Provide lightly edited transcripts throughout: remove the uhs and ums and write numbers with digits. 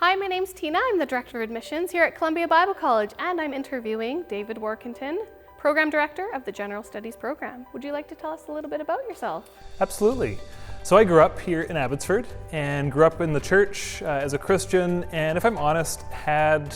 Hi, my name's Tina. I'm the Director of Admissions here at Columbia Bible College, and I'm interviewing David Workington, Program Director of the General Studies Program. Would you like to tell us a little bit about yourself? Absolutely. So I grew up here in Abbotsford and grew up in the church as a Christian, and if I'm honest, had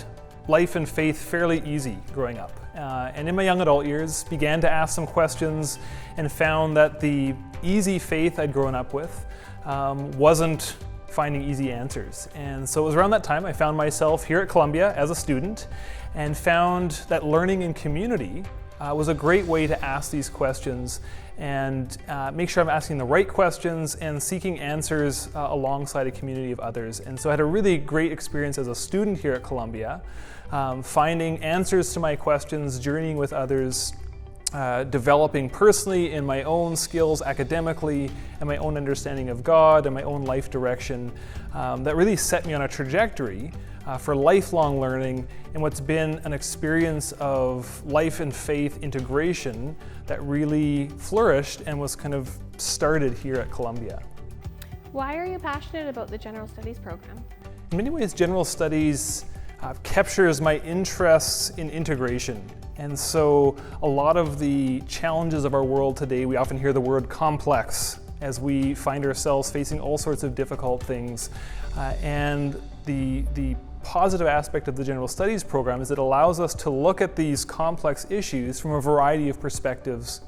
life and faith fairly easy growing up. And in my young adult years, began to ask some questions and found that the easy faith I'd grown up with wasn't finding easy answers. And so it was around that time I found myself here at Columbia as a student and found that learning in community was a great way to ask these questions and make sure I'm asking the right questions and seeking answers alongside a community of others. And so I had a really great experience as a student here at Columbia, finding answers to my questions, journeying with others, developing personally in my own skills academically and my own understanding of God and my own life direction that really set me on a trajectory for lifelong learning and what's been an experience of life and faith integration that really flourished and was kind of started here at Columbia. Why are you passionate about the General Studies program? In many ways, General Studies captures my interests in integration. And so a lot of the challenges of our world today, we often hear the word complex as we find ourselves facing all sorts of difficult things. And the positive aspect of the General Studies program is it allows us to look at these complex issues from a variety of perspectives,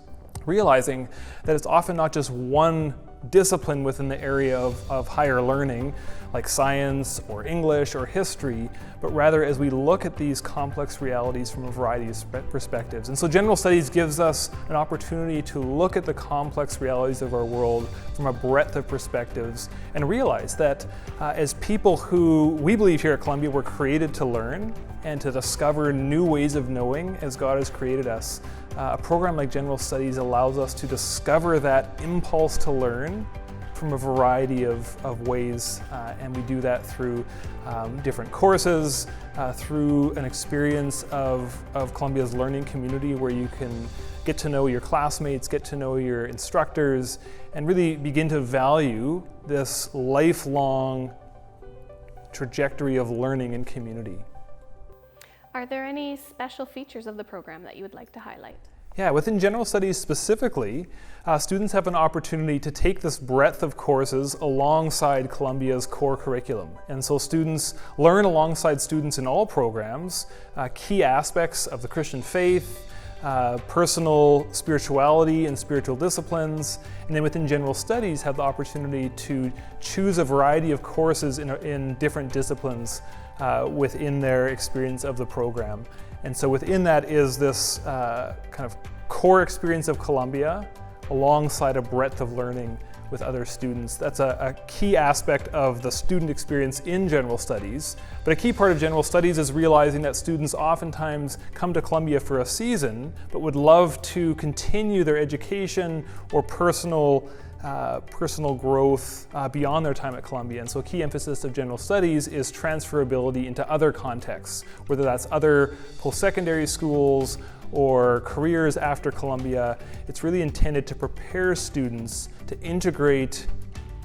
realizing that it's often not just one discipline within the area of higher learning, like science or English or history, but rather as we look at these complex realities from a variety of perspectives. And so General Studies gives us an opportunity to look at the complex realities of our world from a breadth of perspectives and realize that as people who we believe here at Columbia were created to learn and to discover new ways of knowing as God has created us, a program like General Studies allows us to discover that impulse to learn from a variety of ways, and we do that through different courses, through an experience of Columbia's learning community where you can get to know your classmates, get to know your instructors, and really begin to value this lifelong trajectory of learning in community. Are there any special features of the program that you would like to highlight? Yeah, within General Studies specifically, students have an opportunity to take this breadth of courses alongside Columbia's core curriculum. And so students learn alongside students in all programs key aspects of the Christian faith, personal spirituality and spiritual disciplines, and then within General Studies have the opportunity to choose a variety of courses in different disciplines within their experience of the program. And so within that is this kind of core experience of Columbia alongside a breadth of learning with other students. That's a key aspect of the student experience in General Studies. But a key part of General Studies is realizing that students oftentimes come to Columbia for a season, but would love to continue their education or personal growth beyond their time at Columbia. And so a key emphasis of General Studies is transferability into other contexts, whether that's other post-secondary schools or careers after Columbia. It's really intended to prepare students to integrate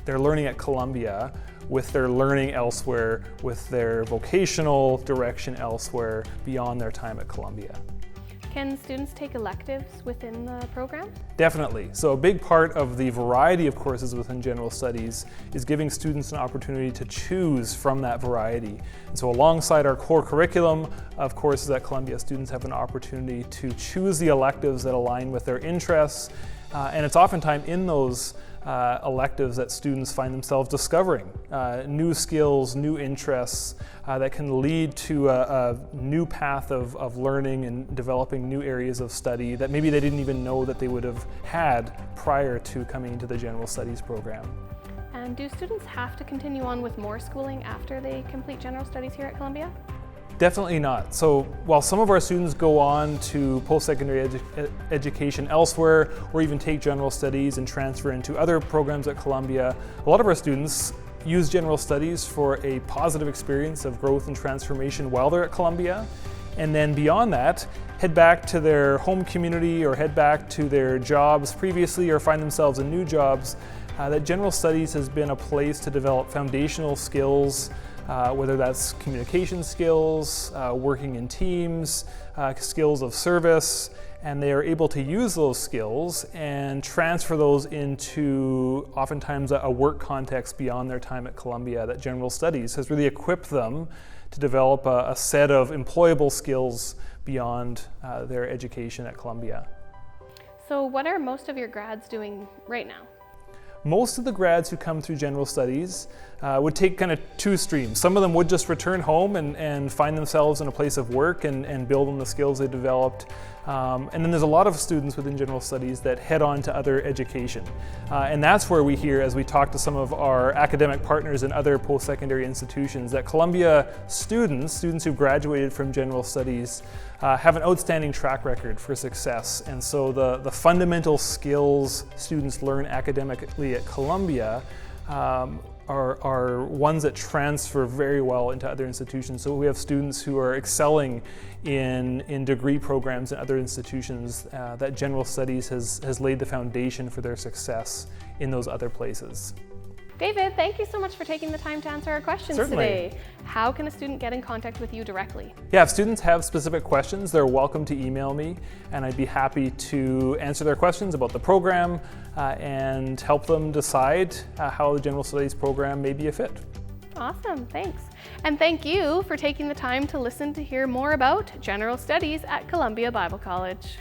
their learning at Columbia with their learning elsewhere, with their vocational direction elsewhere beyond their time at Columbia. Can students take electives within the program? Definitely. So a big part of the variety of courses within General Studies is giving students an opportunity to choose from that variety. And so alongside our core curriculum of courses at Columbia, students have an opportunity to choose the electives that align with their interests. And it's oftentimes in those electives that students find themselves discovering new skills, new interests that can lead to a new path of learning and developing new areas of study that maybe they didn't even know that they would have had prior to coming into the General Studies program. And do students have to continue on with more schooling after they complete General Studies here at Columbia? Definitely not. So while some of our students go on to post-secondary education elsewhere or even take General Studies and transfer into other programs at Columbia, a lot of our students use General Studies for a positive experience of growth and transformation while they're at Columbia. And then beyond that, head back to their home community or head back to their jobs previously or find themselves in new jobs. That General Studies has been a place to develop foundational skills whether that's communication skills, working in teams, skills of service, and they are able to use those skills and transfer those into oftentimes a work context beyond their time at Columbia. That general studies has really equipped them to develop a set of employable skills beyond their education at Columbia. So what are most of your grads doing right now? Most of the grads who come through general studies would take kind of two streams. Some of them would just return home and find themselves in a place of work and build on the skills they developed. And then there's a lot of students within general studies that head on to other education. And that's where we hear, as we talk to some of our academic partners in other post-secondary institutions, that Columbia students who graduated from general studies have an outstanding track record for success. And so the fundamental skills students learn academically at Columbia are ones that transfer very well into other institutions. So we have students who are excelling in degree programs in other institutions. That general studies has laid the foundation for their success in those other places. David, thank you so much for taking the time to answer our questions Certainly. today. How can a student get in contact with you directly? Yeah, if students have specific questions, they're welcome to email me, and I'd be happy to answer their questions about the program and help them decide how the general studies program may be a fit. Awesome, thanks. And thank you for taking the time to listen to hear more about general studies at Columbia Bible College.